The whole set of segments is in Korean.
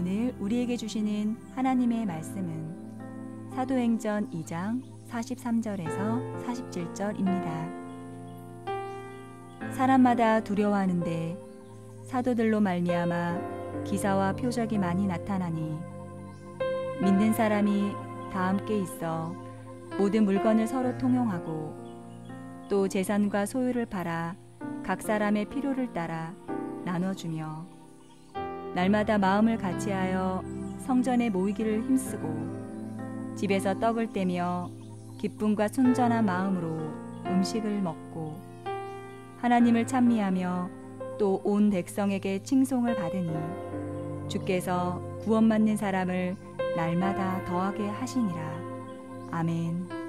오늘 우리에게 주시는 하나님의 말씀은 사도행전 2장 43절에서 47절입니다. 사람마다 두려워하는데 사도들로 말미암아 기사와 표적이 많이 나타나니 믿는 사람이 다 함께 있어 모든 물건을 서로 통용하고 또 재산과 소유를 팔아 각 사람의 필요를 따라 나눠주며 날마다 마음을 같이하여 성전에 모이기를 힘쓰고 집에서 떡을 떼며 기쁨과 순전한 마음으로 음식을 먹고 하나님을 찬미하며 또 온 백성에게 칭송을 받으니 주께서 구원받는 사람을 날마다 더하게 하시니라. 아멘.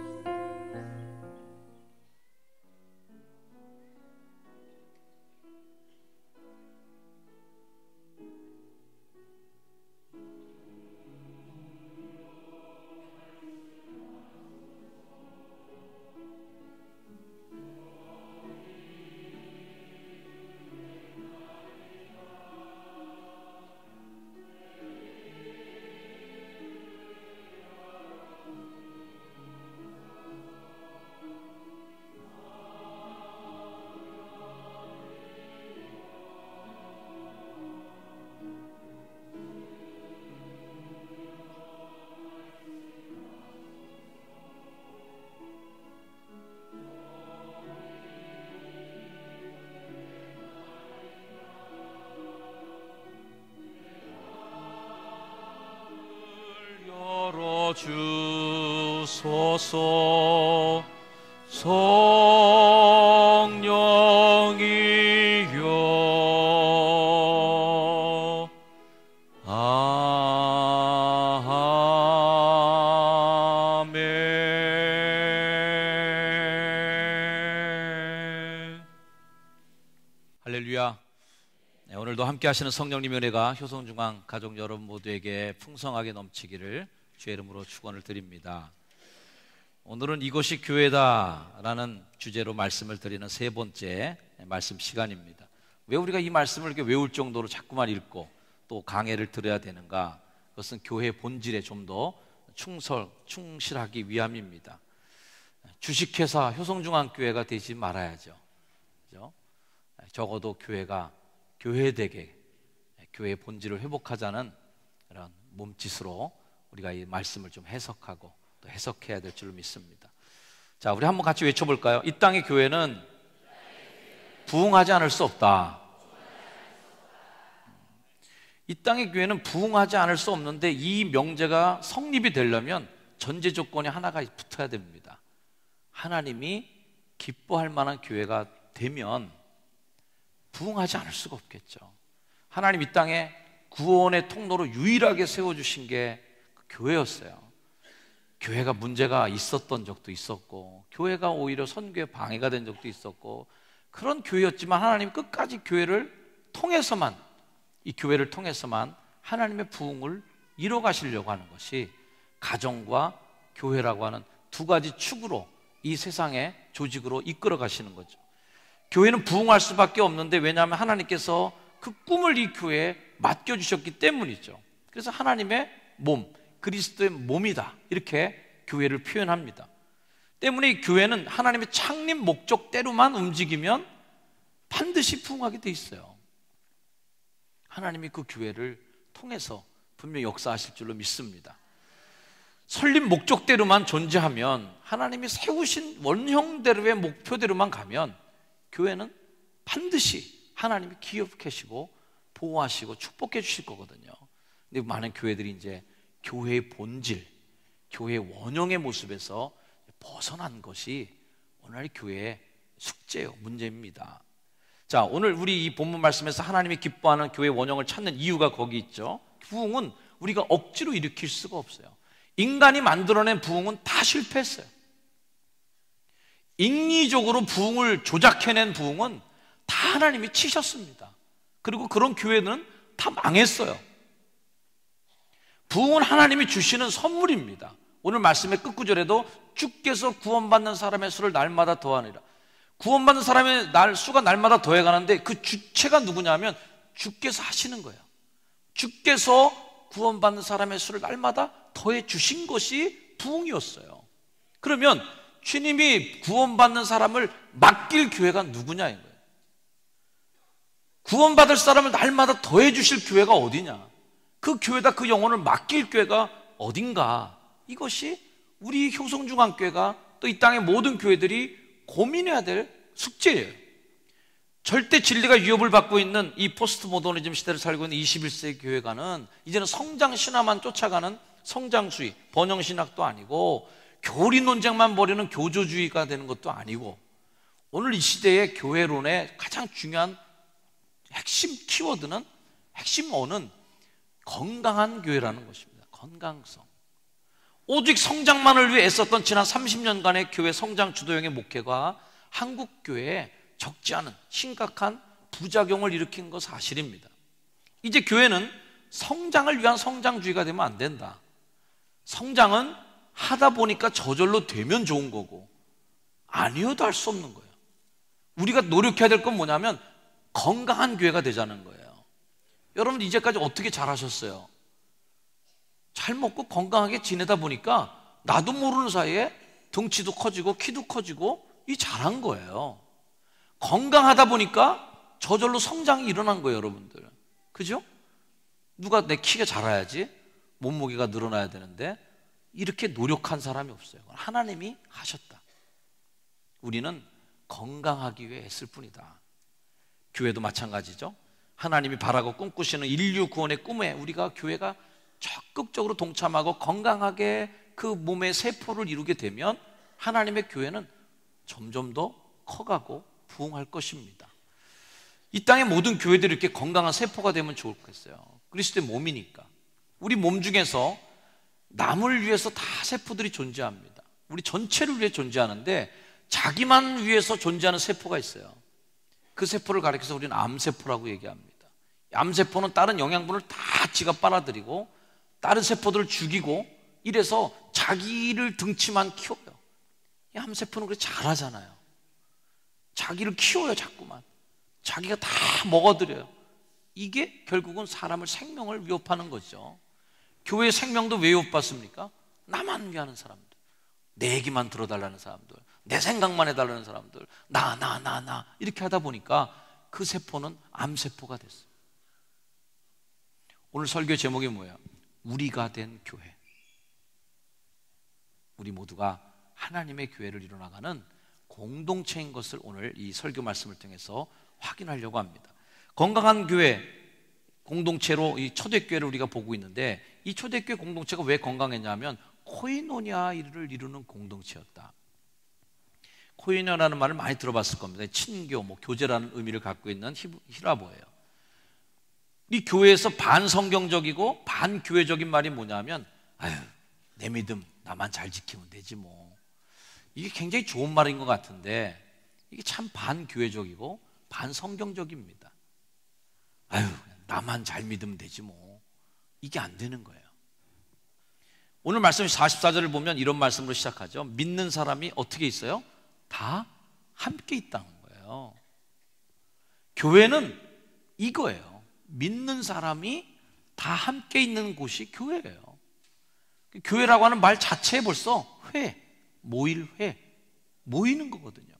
주소서. 성령이여. 아멘. 할렐루야. 네, 오늘도 함께 하시는 성령님의 은혜가 효성중앙 가족 여러분 모두에게 풍성하게 넘치기를 주의 이름으로 축원을 드립니다. 오늘은 이것이 교회다라는 주제로 말씀을 드리는 세 번째 말씀 시간입니다. 왜 우리가 이 말씀을 이렇게 외울 정도로 자꾸만 읽고 또 강해를 들어야 되는가? 그것은 교회의 본질에 좀 더 충실하기 위함입니다. 주식회사 효성중앙교회가 되지 말아야죠. 그죠? 적어도 교회가 교회되게 교회의 본질을 회복하자는 그런 몸짓으로 우리가 이 말씀을 좀 해석하고 또 해석해야 될 줄로 믿습니다. 자, 우리 한번 같이 외쳐볼까요? 이 땅의 교회는 부흥하지 않을 수 없다. 이 땅의 교회는 부흥하지 않을 수 없는데 이 명제가 성립이 되려면 전제 조건이 하나가 붙어야 됩니다. 하나님이 기뻐할 만한 교회가 되면 부흥하지 않을 수가 없겠죠. 하나님 이 땅에 구원의 통로로 유일하게 세워주신 게 교회였어요. 교회가 문제가 있었던 적도 있었고 교회가 오히려 선교에 방해가 된 적도 있었고 그런 교회였지만 하나님 끝까지 교회를 통해서만 이 교회를 통해서만 하나님의 부흥을 이뤄 가시려고 하는 것이 가정과 교회라고 하는 두 가지 축으로 이 세상의 조직으로 이끌어 가시는 거죠. 교회는 부흥할 수밖에 없는데 왜냐하면 하나님께서 그 꿈을 이 교회에 맡겨주셨기 때문이죠. 그래서 하나님의 몸, 그리스도의 몸이다 이렇게 교회를 표현합니다. 때문에 이 교회는 하나님의 창립 목적대로만 움직이면 반드시 부흥하게 돼 있어요. 하나님이 그 교회를 통해서 분명히 역사하실 줄로 믿습니다. 설립 목적대로만 존재하면 하나님이 세우신 원형대로의 목표대로만 가면 교회는 반드시 하나님이 기업하시고 보호하시고 축복해 주실 거거든요. 근데 많은 교회들이 이제 교회의 본질, 교회의 원형의 모습에서 벗어난 것이 오늘 교회의 숙제요, 문제입니다. 자, 오늘 우리 이 본문 말씀에서 하나님이 기뻐하는 교회의 원형을 찾는 이유가 거기 있죠. 부흥은 우리가 억지로 일으킬 수가 없어요. 인간이 만들어낸 부흥은 다 실패했어요. 인위적으로 부흥을 조작해낸 부흥은 다 하나님이 치셨습니다. 그리고 그런 교회는 다 망했어요. 부흥은 하나님이 주시는 선물입니다. 오늘 말씀의 끝구절에도 주께서 구원받는 사람의 수를 날마다 더하니라. 구원받는 사람의 수가 날마다 더해가는데 그 주체가 누구냐면 주께서 하시는 거예요. 주께서 구원받는 사람의 수를 날마다 더해 주신 것이 부흥이었어요. 그러면 주님이 구원받는 사람을 맡길 교회가 누구냐인 거예요. 구원받을 사람을 날마다 더해 주실 교회가 어디냐, 그 교회다 그 영혼을 맡길 교회가 어딘가, 이것이 우리 효성중앙교회가 또 이 땅의 모든 교회들이 고민해야 될 숙제예요. 절대 진리가 위협을 받고 있는 이 포스트 모더니즘 시대를 살고 있는 21세기 교회가는 이제는 성장 신화만 쫓아가는 성장주의, 번영신학도 아니고 교리 논쟁만 벌이는 교조주의가 되는 것도 아니고, 오늘 이 시대의 교회론의 가장 중요한 핵심 키워드는, 핵심 어는 건강한 교회라는 것입니다. 건강성. 오직 성장만을 위해 애썼던 지난 30년간의 교회 성장 주도형의 목회가 한국 교회에 적지 않은 심각한 부작용을 일으킨 것 사실입니다. 이제 교회는 성장을 위한 성장주의가 되면 안 된다. 성장은 하다 보니까 저절로 되면 좋은 거고 아니어도 할 수 없는 거예요. 우리가 노력해야 될 건 뭐냐면 건강한 교회가 되자는 거예요. 여러분 이제까지 어떻게 잘하셨어요? 잘 먹고 건강하게 지내다 보니까 나도 모르는 사이에 덩치도 커지고 키도 커지고 이 잘한 거예요. 건강하다 보니까 저절로 성장이 일어난 거예요, 여러분들. 그죠? 누가 내 키가 자라야지, 몸무게가 늘어나야 되는데 이렇게 노력한 사람이 없어요. 하나님이 하셨다. 우리는 건강하기 위해 애쓸 뿐이다. 교회도 마찬가지죠. 하나님이 바라고 꿈꾸시는 인류 구원의 꿈에 우리가 교회가 적극적으로 동참하고 건강하게 그 몸의 세포를 이루게 되면 하나님의 교회는 점점 더 커가고 부흥할 것입니다. 이 땅의 모든 교회들이 이렇게 건강한 세포가 되면 좋겠어요. 그리스도의 몸이니까. 우리 몸 중에서 남을 위해서 다 세포들이 존재합니다. 우리 전체를 위해 존재하는데 자기만 위해서 존재하는 세포가 있어요. 그 세포를 가리켜서 우리는 암세포라고 얘기합니다. 암세포는 다른 영양분을 다 지가 빨아들이고 다른 세포들을 죽이고 이래서 자기를 등치만 키워요. 이 암세포는 그렇게 잘하잖아요. 자기를 키워요. 자꾸만 자기가 다 먹어들여요. 이게 결국은 사람을 생명을 위협하는 거죠. 교회의 생명도 왜 위협받습니까? 나만 위하는 사람들, 내 얘기만 들어달라는 사람들, 내 생각만 해달라는 사람들, 나 이렇게 하다 보니까 그 세포는 암세포가 됐어요. 오늘 설교 제목이 뭐예요? 우리가 된 교회. 우리 모두가 하나님의 교회를 이뤄나가는 공동체인 것을 오늘 이 설교 말씀을 통해서 확인하려고 합니다. 건강한 교회 공동체로 이 초대교회를 우리가 보고 있는데, 이 초대교회 공동체가 왜 건강했냐면 코이노니아를 이루는 공동체였다. 코이노니아라는 말을 많이 들어봤을 겁니다. 친교, 교제라는 의미를 갖고 있는 히라보예요. 이 교회에서 반성경적이고 반교회적인 말이 뭐냐면, 아유, 내 믿음 나만 잘 지키면 되지 뭐. 이게 굉장히 좋은 말인 것 같은데 이게 참 반교회적이고 반성경적입니다. 아유, 나만 잘 믿으면 되지 뭐. 이게 안 되는 거예요. 오늘 말씀 44절을 보면 이런 말씀으로 시작하죠. 믿는 사람이 어떻게 있어요? 다 함께 있다는 거예요. 교회는 이거예요. 믿는 사람이 다 함께 있는 곳이 교회예요. 교회라고 하는 말 자체에 벌써 모일 회, 모이는 거거든요.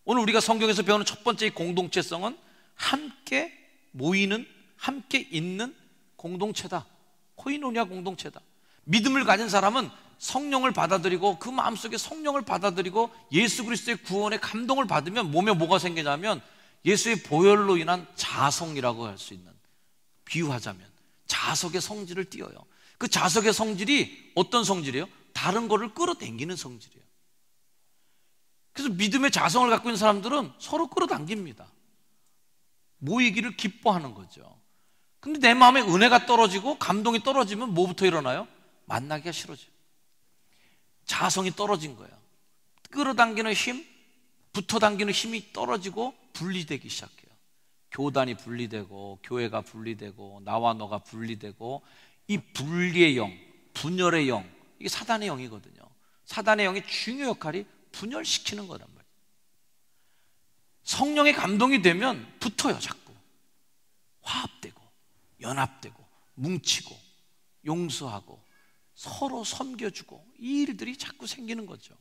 오늘 우리가 성경에서 배우는 첫 번째 공동체성은 함께 모이는, 함께 있는 공동체다. 코이노니아 공동체다. 믿음을 가진 사람은 성령을 받아들이고 그 마음속에 성령을 받아들이고 예수 그리스도의 구원의 감동을 받으면 몸에 뭐가 생기냐면 예수의 보혈로 인한 자성이라고 할 수 있는, 비유하자면 자석의 성질을 띄어요. 그 자석의 성질이 어떤 성질이에요? 다른 거를 끌어당기는 성질이에요. 그래서 믿음의 자성을 갖고 있는 사람들은 서로 끌어당깁니다. 모이기를 기뻐하는 거죠. 근데 내 마음에 은혜가 떨어지고 감동이 떨어지면 뭐부터 일어나요? 만나기가 싫어져요. 자성이 떨어진 거예요. 끌어당기는 힘, 붙어당기는 힘이 떨어지고 분리되기 시작해요. 교단이 분리되고 교회가 분리되고 나와 너가 분리되고, 이 분리의 영, 분열의 영, 이게 사단의 영이거든요. 사단의 영의 중요 역할이 분열시키는 거란 말이에요. 성령의 감동이 되면 붙어요. 자꾸 화합되고 연합되고 뭉치고 용서하고 서로 섬겨주고 이 일들이 자꾸 생기는 거죠.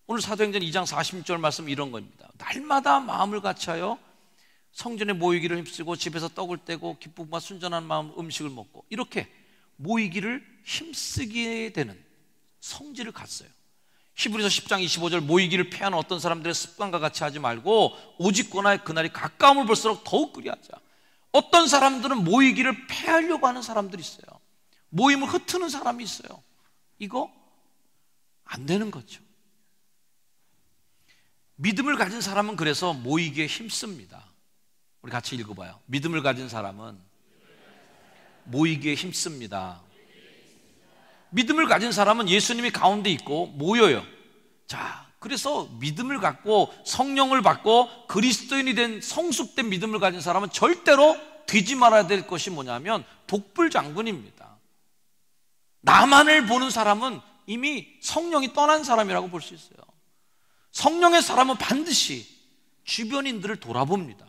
오늘 사도행전 2장 46절 말씀 이런 겁니다. 날마다 마음을 같이하여 성전에 모이기를 힘쓰고 집에서 떡을 떼고 기쁨과 순전한 마음 음식을 먹고 이렇게 모이기를 힘쓰게 되는 성질을 갖어요. 히브리서 10장 25절 모이기를 패하는 어떤 사람들의 습관과 같이 하지 말고 오직 그날이 가까움을 볼수록 더욱 그리하자. 어떤 사람들은 모이기를 패하려고 하는 사람들이 있어요. 모임을 흩트는 사람이 있어요. 이거 안 되는 거죠. 믿음을 가진 사람은 그래서 모이기에 힘씁니다. 우리 같이 읽어봐요. 믿음을 가진 사람은 모이기에 힘씁니다. 믿음을 가진 사람은 예수님이 가운데 있고 모여요. 자, 그래서 믿음을 갖고 성령을 받고 그리스도인이 된 성숙된 믿음을 가진 사람은 절대로 되지 말아야 될 것이 뭐냐면 독불장군입니다. 나만을 보는 사람은 이미 성령이 떠난 사람이라고 볼 수 있어요. 성령의 사람은 반드시 주변인들을 돌아봅니다.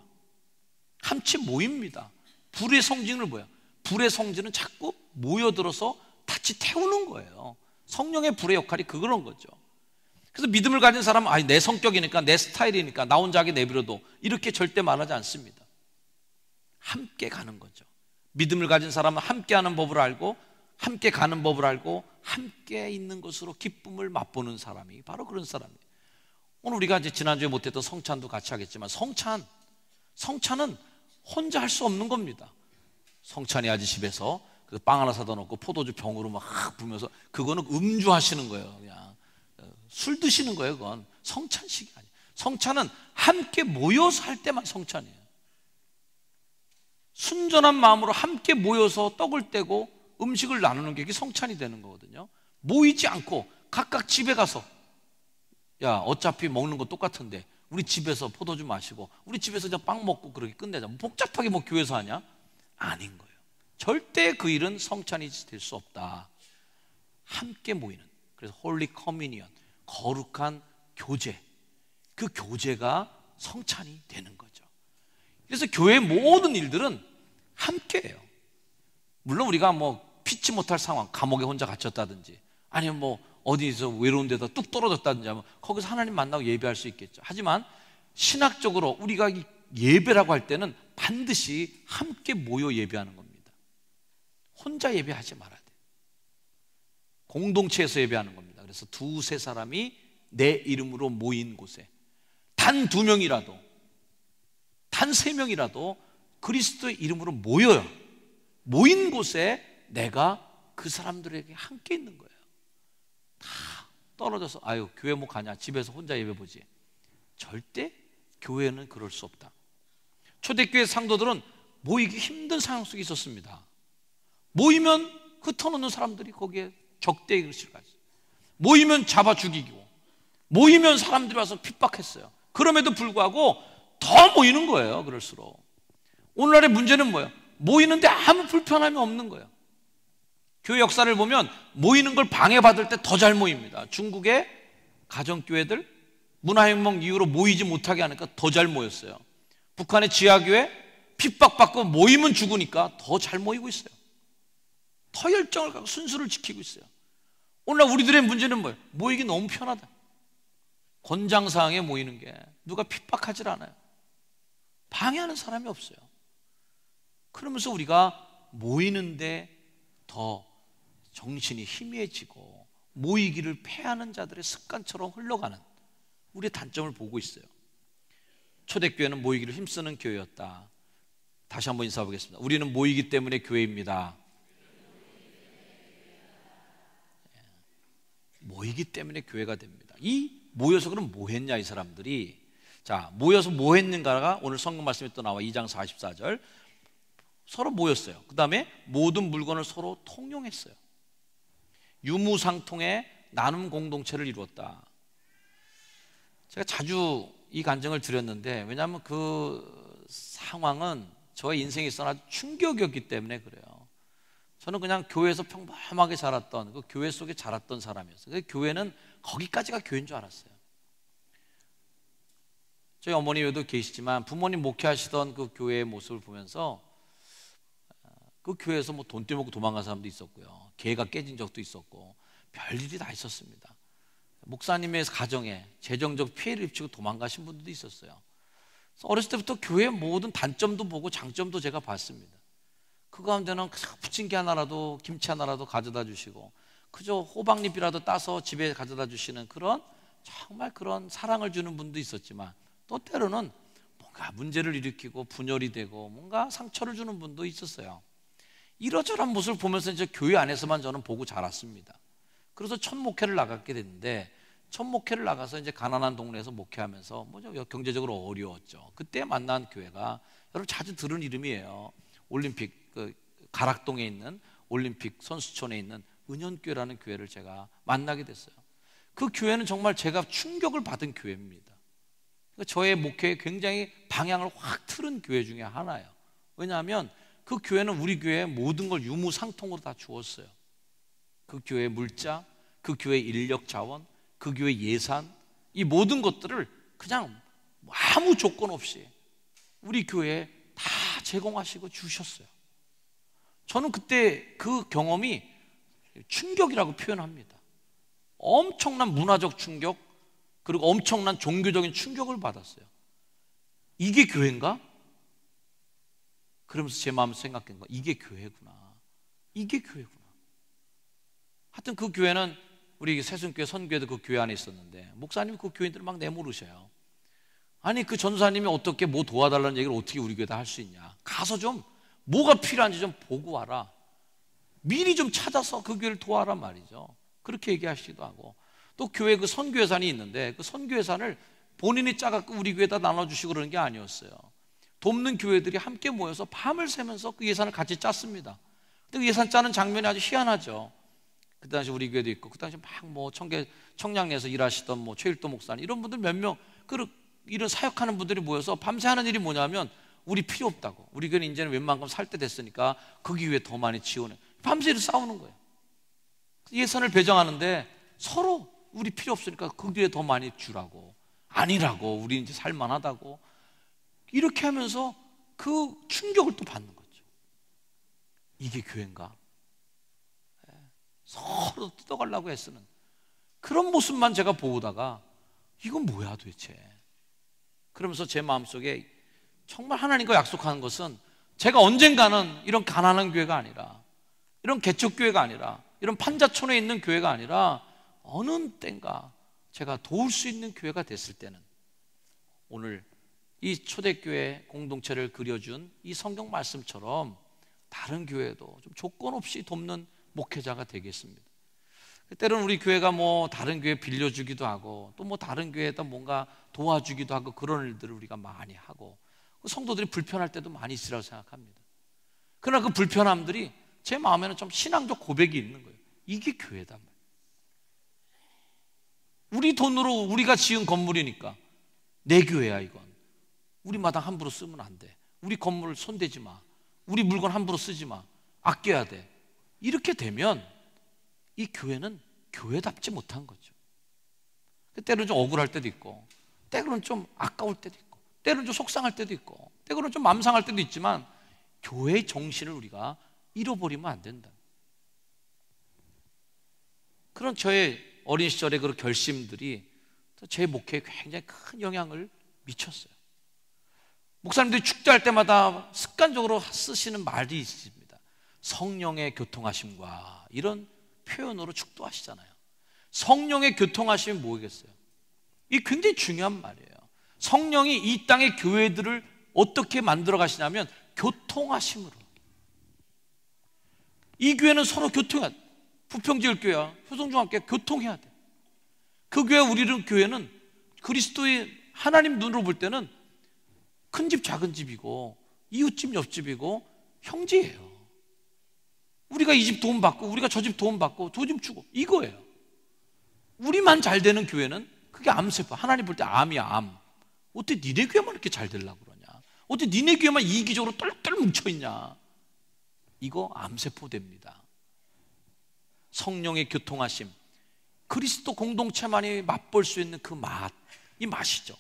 함께 모입니다. 불의 성질은 뭐야? 불의 성질은 자꾸 모여들어서 같이 태우는 거예요. 성령의 불의 역할이 그런 거죠. 그래서 믿음을 가진 사람은 내 성격이니까 내 스타일이니까 나 혼자 하게 내버려도 이렇게 절대 말하지 않습니다. 함께 가는 거죠. 믿음을 가진 사람은 함께 하는 법을 알고 함께 가는 법을 알고 함께 있는 것으로 기쁨을 맛보는 사람이 바로 그런 사람이에요. 오늘 우리가 이제 지난주에 못했던 성찬도 같이 하겠지만 성찬은 혼자 할 수 없는 겁니다. 성찬이 아직 집에서 빵 하나 사다 놓고 포도주 병으로 막 부으면서 그거는 음주하시는 거예요. 그냥 술 드시는 거예요. 그건 성찬식이 아니에요. 성찬은 함께 모여서 할 때만 성찬이에요. 순전한 마음으로 함께 모여서 떡을 떼고 음식을 나누는 게 성찬이 되는 거거든요. 모이지 않고 각각 집에 가서 야 어차피 먹는 거 똑같은데 우리 집에서 포도주 마시고 우리 집에서 그냥 빵 먹고 그렇게 끝내자. 복잡하게 뭐 교회에서 하냐? 아닌 거예요. 절대 그 일은 성찬이 될 수 없다. 함께 모이는, 그래서 홀리 커뮤니언, 거룩한 교제, 그 교제가 성찬이 되는 거죠. 그래서 교회의 모든 일들은 함께해요. 물론 우리가 뭐 피치 못할 상황, 감옥에 혼자 갇혔다든지 아니면 뭐 어디서 외로운 데다 뚝 떨어졌다든지 하면 거기서 하나님 만나고 예배할 수 있겠죠. 하지만 신학적으로 우리가 예배라고 할 때는 반드시 함께 모여 예배하는 겁니다. 혼자 예배하지 말아야 돼요. 공동체에서 예배하는 겁니다. 그래서 두세 사람이 내 이름으로 모인 곳에 단 2명이라도 단 3명이라도 그리스도의 이름으로 모여요. 모인 곳에 내가 그 사람들에게 함께 있는 거예요. 다 떨어져서 아유 교회 뭐 가냐, 집에서 혼자 예배 보지. 절대 교회는 그럴 수 없다. 초대교회 상도들은 모이기 힘든 상황 속에 있었습니다. 모이면 흩어놓는 사람들이 거기에 적대의 실까지, 모이면 잡아 죽이고, 모이면 사람들이 와서 핍박했어요. 그럼에도 불구하고 더 모이는 거예요. 그럴수록 오늘날의 문제는 뭐예요? 모이는데 아무 불편함이 없는 거예요. 교회 역사를 보면 모이는 걸 방해받을 때 더 잘 모입니다. 중국의 가정교회들 문화혁명 이후로 모이지 못하게 하니까 더 잘 모였어요. 북한의 지하교회 핍박받고 모이면 죽으니까 더 잘 모이고 있어요. 더 열정을 갖고 순수를 지키고 있어요. 오늘날 우리들의 문제는 뭐예요? 모이기 너무 편하다. 권장사항에 모이는 게 누가 핍박하질 않아요. 방해하는 사람이 없어요. 그러면서 우리가 모이는데 더 정신이 희미해지고 모이기를 패하는 자들의 습관처럼 흘러가는 우리의 단점을 보고 있어요. 초대교회는 모이기를 힘쓰는 교회였다. 다시 한번 인사하겠습니다. 우리는 모이기 때문에 교회입니다. 모이기 때문에 교회가 됩니다. 이 모여서 그럼 뭐 했냐 이 사람들이. 자, 모여서 뭐 했는가가 오늘 성경 말씀에 또 나와. 2장 44절 서로 모였어요. 그 다음에 모든 물건을 서로 통용했어요. 유무상통의 나눔 공동체를 이루었다. 제가 자주 이 간증을 드렸는데 왜냐하면 그 상황은 저의 인생에 있어 아주 충격이었기 때문에 그래요. 저는 그냥 교회에서 평범하게 자랐던 그 교회 속에 자랐던 사람이었어요. 그 교회는 거기까지가 교회인 줄 알았어요. 저희 어머니 외에도 계시지만 부모님 목회하시던 그 교회의 모습을 보면서 그 교회에서 뭐 돈 떼먹고 도망간 사람도 있었고요, 개가 깨진 적도 있었고 별일이 다 있었습니다. 목사님의 가정에 재정적 피해를 입히고 도망가신 분들도 있었어요. 그래서 어렸을 때부터 교회의 모든 단점도 보고 장점도 제가 봤습니다. 그 가운데는 부침개 하나라도, 김치 하나라도 가져다 주시고, 그저 호박잎이라도 따서 집에 가져다 주시는 그런, 정말 그런 사랑을 주는 분도 있었지만, 또 때로는 뭔가 문제를 일으키고 분열이 되고 뭔가 상처를 주는 분도 있었어요. 이러저러한 모습을 보면서 이제 교회 안에서만 저는 보고 자랐습니다. 그래서 첫 목회를 나갔게 됐는데, 첫 목회를 나가서 이제 가난한 동네에서 목회하면서 경제적으로 어려웠죠. 그때 만난 교회가, 여러분 자주 들은 이름이에요. 올림픽, 가락동에 있는 올림픽 선수촌에 있는 은현교회라는 교회를 제가 만나게 됐어요. 그 교회는 정말 제가 충격을 받은 교회입니다. 저의 목회에 굉장히 방향을 확 틀은 교회 중에 하나예요. 왜냐하면 그 교회는 우리 교회의 모든 걸 유무상통으로 다 주었어요. 그 교회의 물자, 그 교회의 인력 자원, 그 교회의 예산, 이 모든 것들을 그냥 아무 조건 없이 우리 교회에 다 제공하시고 주셨어요. 저는 그때 그 경험이 충격이라고 표현합니다. 엄청난 문화적 충격, 그리고 엄청난 종교적인 충격을 받았어요. 이게 교회인가? 그러면서 제 마음에서 생각한 거야. 이게 교회구나. 이게 교회구나. 하여튼 그 교회는 우리 새순교회 선교회도 그 교회 안에 있었는데, 목사님이 그 교인들을 막 내모르셔요. 아니 그 전사님이 어떻게 뭐 도와달라는 얘기를 어떻게 우리 교회다 할 수 있냐, 가서 좀 뭐가 필요한지 좀 보고 와라, 미리 좀 찾아서 그 교회를 도와라 말이죠. 그렇게 얘기하시기도 하고, 또 교회 그 선교 예산이 있는데 그 선교 예산을 본인이 짜갖고 우리 교회에다 나눠주시고 그러는 게 아니었어요. 돕는 교회들이 함께 모여서 밤을 새면서 그 예산을 같이 짰습니다. 근데 그 예산 짜는 장면이 아주 희한하죠. 그 당시 우리 교회도 있고, 그 당시 막 뭐 청량리에서 일하시던 뭐 최일도 목사님 이런 분들 몇 명, 이런 사역하는 분들이 모여서 밤새 하는 일이 뭐냐면, 우리 필요 없다고, 우리 교회는 이제는 웬만큼 살 때 됐으니까 거기 위해 더 많이 지원해, 밤새 싸우는 거예요. 예산을 배정하는데 서로 우리 필요 없으니까 거기에 더 많이 주라고, 아니라고, 우리 이제 살만하다고, 이렇게 하면서 그 충격을 또 받는 거죠. 이게 교회인가? 서로 뜯어가려고 애쓰는 그런 모습만 제가 보다가, 이건 뭐야 도대체? 그러면서 제 마음속에 정말 하나님과 약속하는 것은, 제가 언젠가는 이런 가난한 교회가 아니라, 이런 개척교회가 아니라, 이런 판자촌에 있는 교회가 아니라, 어느 때인가 제가 도울 수 있는 교회가 됐을 때는, 오늘 이 초대교회 공동체를 그려준 이 성경 말씀처럼 다른 교회도 좀 조건 없이 돕는 목회자가 되겠습니다. 때로는 우리 교회가 뭐 다른 교회 빌려주기도 하고, 또 뭐 다른 교회에다 뭔가 도와주기도 하고, 그런 일들을 우리가 많이 하고, 성도들이 불편할 때도 많이 있으라고 생각합니다. 그러나 그 불편함들이 제 마음에는 좀 신앙적 고백이 있는 거예요. 이게 교회다. 우리 돈으로 우리가 지은 건물이니까 내 교회야 이건. 우리 마당 함부로 쓰면 안 돼. 우리 건물을 손대지 마. 우리 물건 함부로 쓰지 마. 아껴야 돼. 이렇게 되면 이 교회는 교회답지 못한 거죠. 때로는 좀 억울할 때도 있고, 때로는 좀 아까울 때도 있고, 때로는 좀 속상할 때도 있고, 때로는 좀 맘 상할 때도 있지만, 교회의 정신을 우리가 잃어버리면 안 된다. 그런 저의 어린 시절의 그런 결심들이 제 목회에 굉장히 큰 영향을 미쳤어요. 목사님들이 축제할 때마다 습관적으로 쓰시는 말이 있습니다. 성령의 교통하심과, 이런 표현으로 축도하시잖아요. 성령의 교통하심이 뭐겠어요? 이게 굉장히 중요한 말이에요. 성령이 이 땅의 교회들을 어떻게 만들어 가시냐면, 교통하심으로. 이 교회는 서로 교통해야 돼. 부평지을교회와 효성중학교에 교통해야 돼. 그 교회, 우리는 교회는 그리스도의 하나님 눈으로 볼 때는 큰 집 작은 집이고, 이웃집 옆집이고 형제예요. 우리가 이 집 도움 받고, 우리가 저 집 도움 받고, 도 좀 주고, 이거예요. 우리만 잘 되는 교회는 그게 암세포. 하나님 볼 때 암이야, 암. 어떻게 니네 교회만 이렇게 잘 되려고 그러냐? 어떻게 니네 교회만 이기적으로 똘똘 뭉쳐있냐? 이거 암세포 됩니다. 성령의 교통하심, 그리스도 공동체만이 맛볼 수 있는 그 맛, 이 맛이죠.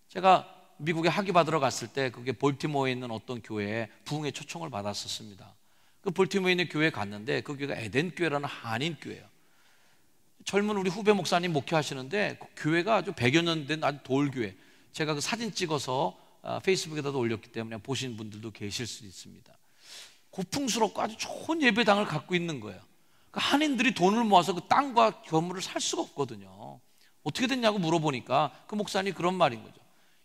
제가 미국에 학위 받으러 갔을 때, 그게 볼티모어에 있는 어떤 교회에 부흥의 초청을 받았었습니다. 그 볼티모어에 있는 교회에 갔는데 그 교회가 에덴 교회라는 한인 교회예요. 젊은 우리 후배 목사님 목회하시는데 그 교회가 아주 100여 년 된 아주 돌교회. 제가 그 사진 찍어서 페이스북에다도 올렸기 때문에 보신 분들도 계실 수 있습니다. 고풍스럽고 아주 좋은 예배당을 갖고 있는 거예요. 그 한인들이 돈을 모아서 그 땅과 건물을 살 수가 없거든요. 어떻게 됐냐고 물어보니까 그 목사님이 그런 말인 거죠.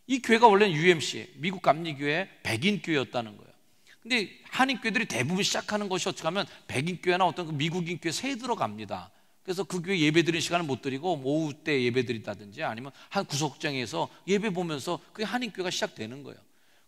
이 교회가 원래는 UMC, 미국 감리교회 백인 교회였다는 거예요. 근데 한인 교회들이 대부분 시작하는 것이 어떻게 하면 백인 교회나 어떤 그 미국인 교회 새에 들어갑니다. 그래서 그 교회 예배 드리는 시간을 못 드리고 오후 때 예배 드린다든지 아니면 한 구석장에서 예배 보면서 그게 한인 교회가 시작되는 거예요.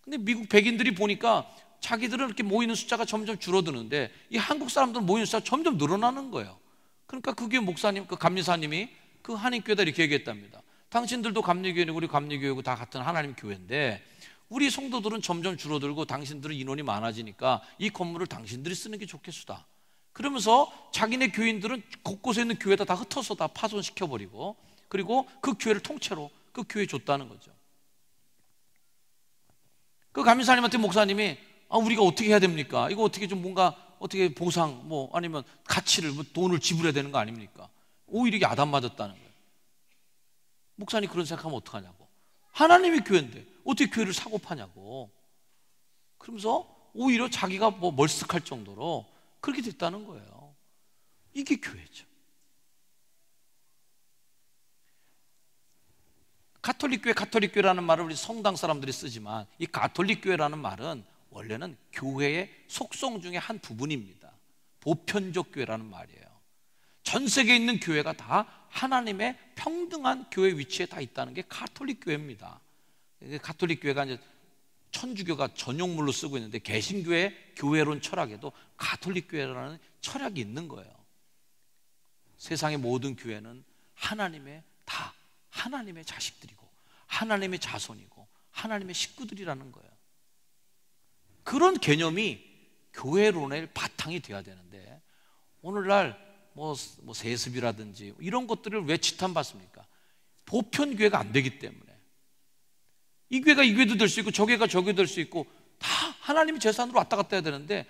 근데 미국 백인들이 보니까 자기들은 이렇게 모이는 숫자가 점점 줄어드는데 이 한국 사람들은 모이는 숫자가 점점 늘어나는 거예요. 그러니까 그 교회 목사님, 그 감리사님이 그 한인 교회다 이렇게 얘기했답니다. 당신들도 감리교회고 우리 감리교회고 다 같은 하나님 교회인데 우리 성도들은 점점 줄어들고 당신들은 인원이 많아지니까 이 건물을 당신들이 쓰는 게 좋겠수다. 그러면서 자기네 교인들은 곳곳에 있는 교회에다 다 흩어서 다 파손시켜버리고 그리고 그 교회를 통째로 그 교회에 줬다는 거죠. 그 감리사님한테 목사님이 우리가 어떻게 해야 됩니까? 이거 어떻게 좀 뭔가 어떻게 보상 뭐 아니면 가치를 뭐 돈을 지불해야 되는 거 아닙니까? 오히려 이게 아담 맞았다는 거예요. 목사님 그런 생각하면 어떡하냐고. 하나님의 교회인데 어떻게 교회를 사고 파냐고. 그러면서 오히려 자기가 뭐 멀쓱할 정도로 그렇게 됐다는 거예요. 이게 교회죠. 가톨릭 교회라는 말을 우리 성당 사람들이 쓰지만 이 가톨릭 교회라는 말은 원래는 교회의 속성 중에 한 부분입니다. 보편적 교회라는 말이에요. 전 세계에 있는 교회가 다 하나님의 평등한 교회 위치에 다 있다는 게 가톨릭 교회입니다. 가톨릭 교회가 이제 천주교가 전용물로 쓰고 있는데 개신교의 교회론 철학에도 가톨릭 교회라는 철학이 있는 거예요. 세상의 모든 교회는 다 하나님의 자식들이고 하나님의 자손이고 하나님의 식구들이라는 거예요. 그런 개념이 교회론의 바탕이 돼야 되는데 오늘날 뭐 세습이라든지 이런 것들을 왜 지탄받습니까? 보편교회가 안 되기 때문에 이 교회가 이 교회도 될 수 있고 저 교회가 저 교회도 될 수 있고 다 하나님의 재산으로 왔다 갔다 해야 되는데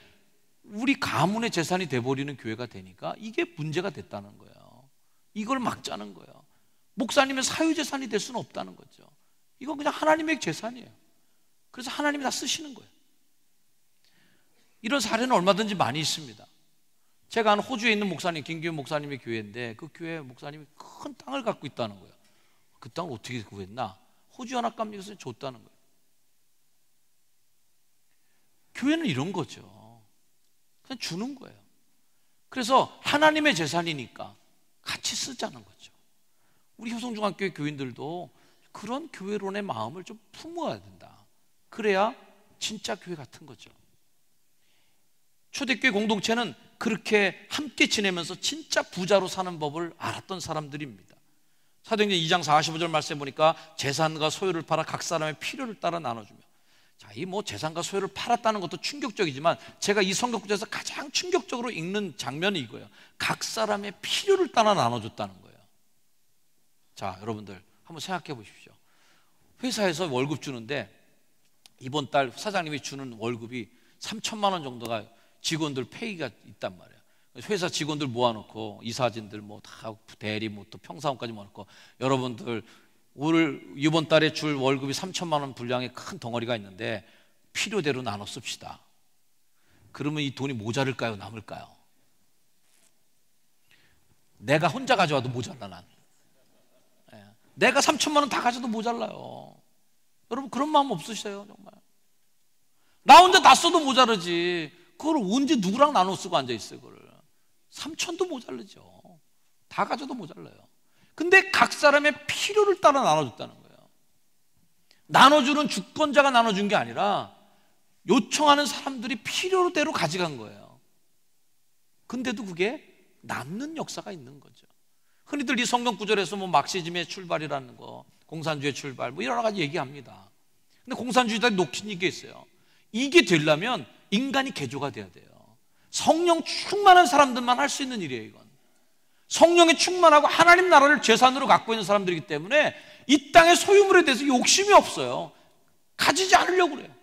우리 가문의 재산이 돼버리는 교회가 되니까 이게 문제가 됐다는 거예요. 이걸 막자는 거예요. 목사님의 사유재산이 될 수는 없다는 거죠. 이건 그냥 하나님의 재산이에요. 그래서 하나님이 다 쓰시는 거예요. 이런 사례는 얼마든지 많이 있습니다. 제가 아는 호주에 있는 목사님, 김기훈 목사님의 교회인데 그 교회 목사님이 큰 땅을 갖고 있다는 거예요. 그 땅을 어떻게 구했나? 호주연합감리에서 줬다는 거예요. 교회는 이런 거죠. 그냥 주는 거예요. 그래서 하나님의 재산이니까 같이 쓰자는 거죠. 우리 효성중학교의 교인들도 그런 교회론의 마음을 좀 품어야 된다. 그래야 진짜 교회 같은 거죠. 초대교회 공동체는 그렇게 함께 지내면서 진짜 부자로 사는 법을 알았던 사람들입니다. 사도행전 2장 45절 말씀해 보니까 재산과 소유를 팔아 각 사람의 필요를 따라 나눠주며, 자, 이 뭐 재산과 소유를 팔았다는 것도 충격적이지만 제가 이 성경 구절에서 가장 충격적으로 읽는 장면이 이거예요. 각 사람의 필요를 따라 나눠줬다는 거예요. 자, 여러분들 한번 생각해 보십시오. 회사에서 월급 주는데 이번 달 사장님이 주는 월급이 3천만 원 정도가 직원들 페이가 있단 말이에요. 회사 직원들 모아놓고 이사진들 뭐 다 대리 뭐 또 평사원까지 모아놓고 여러분들 올 이번 달에 줄 월급이 3천만 원 분량의 큰 덩어리가 있는데 필요대로 나눠 씁시다. 그러면 이 돈이 모자랄까요? 남을까요? 내가 혼자 가져와도 모자라. 난 내가 3천만 원 다 가져도 모자라요. 여러분 그런 마음 없으세요? 정말 나 혼자 다 써도 모자르지 그걸 언제 누구랑 나눠 쓰고 앉아있어요? 그걸 3천도 모자르죠. 다 가져도 모자라요. 근데 각 사람의 필요를 따라 나눠줬다는 거예요. 나눠주는 주권자가 나눠준 게 아니라 요청하는 사람들이 필요대로 가져간 거예요. 근데도 그게 남는 역사가 있는 거죠. 흔히들 이 성경 구절에서 뭐 막시즘의 출발이라는 거, 공산주의 출발 뭐 여러 가지 얘기합니다. 근데 공산주의자들이 놓친 이게 있어요. 이게 되려면 인간이 개조가 돼야 돼요. 성령 충만한 사람들만 할 수 있는 일이에요. 이건 성령에 충만하고 하나님 나라를 재산으로 갖고 있는 사람들이기 때문에 이 땅의 소유물에 대해서 욕심이 없어요. 가지지 않으려고 그래요.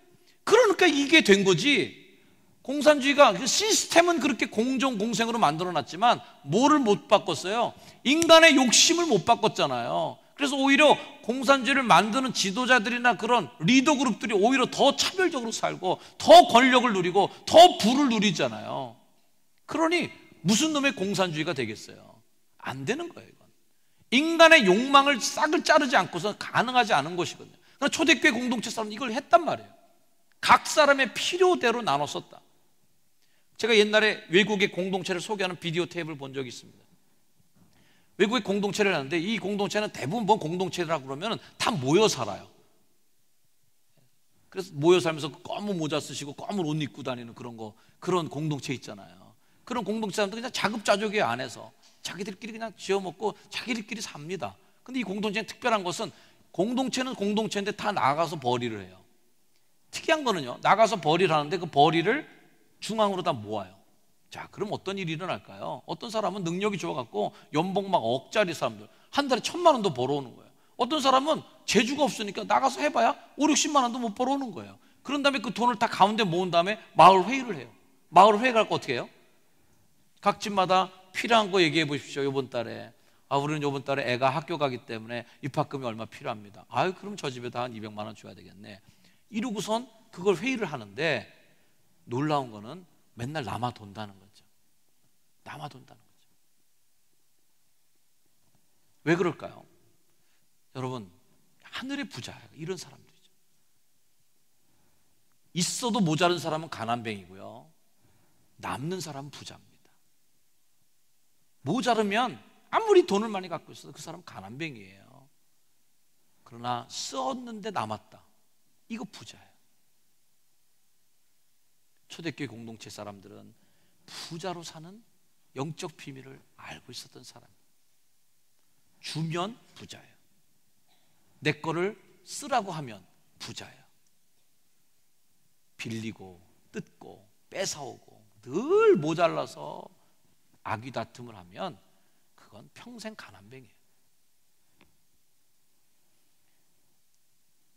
그러니까 이게 된 거지 공산주의가 그 시스템은 그렇게 공정공생으로 만들어놨지만 뭐를 못 바꿨어요? 인간의 욕심을 못 바꿨잖아요. 그래서 오히려 공산주의를 만드는 지도자들이나 그런 리더 그룹들이 오히려 더 차별적으로 살고 더 권력을 누리고 더 부를 누리잖아요. 그러니 무슨 놈의 공산주의가 되겠어요? 안 되는 거예요. 이건 인간의 욕망을 싹을 자르지 않고서 가능하지 않은 것이거든요. 그러나 초대교회 공동체 사람은 이걸 했단 말이에요. 각 사람의 필요대로 나눠 썼다. 제가 옛날에 외국의 공동체를 소개하는 비디오 테이프를 본 적이 있습니다. 외국의 공동체를 하는데 이 공동체는 대부분 뭔 공동체라고 그러면 다 모여 살아요. 그래서 모여 살면서 검은 모자 쓰시고 검은 옷 입고 다니는 그런 공동체 있잖아요. 그런 공동체 사람들 그냥 자급자족의 안에서 자기들끼리 그냥 지어먹고 자기들끼리 삽니다. 근데 이 공동체는 특별한 것은 공동체는 공동체인데 다 나가서 벌이를 해요. 특이한 거는요, 나가서 벌이를 하는데 그 벌이를 중앙으로 다 모아요. 자, 그럼 어떤 일이 일어날까요? 어떤 사람은 능력이 좋아갖고 연봉 막 억짜리 사람들 한 달에 1,000만 원도 벌어오는 거예요. 어떤 사람은 재주가 없으니까 나가서 해봐야 5, 60만 원도 못 벌어오는 거예요. 그런 다음에 그 돈을 다 가운데 모은 다음에 마을 회의를 해요. 마을 회의가 할 거 어떻게 해요? 각 집마다 필요한 거 얘기해 보십시오. 이번 달에 우리는 이번 달에 애가 학교 가기 때문에 입학금이 얼마 필요합니다. 그럼 저 집에다 한 200만 원 줘야 되겠네. 이러고선 그걸 회의를 하는데 놀라운 거는 맨날 남아 돈다는 거죠. 남아 돈다는 거죠. 왜 그럴까요? 여러분, 하늘의 부자예요. 이런 사람들이죠. 있어도 모자른 사람은 가난뱅이고요, 남는 사람은 부자입니다. 모자르면 아무리 돈을 많이 갖고 있어도 그 사람은 가난뱅이에요. 그러나 썼는데 남았다, 이거 부자예요. 초대교회 공동체 사람들은 부자로 사는 영적 비밀을 알고 있었던 사람이에요. 주면 부자예요. 내 거를 쓰라고 하면 부자예요. 빌리고 뜯고 뺏어오고 늘 모자라서 악의 다툼을 하면 그건 평생 가난뱅이에요.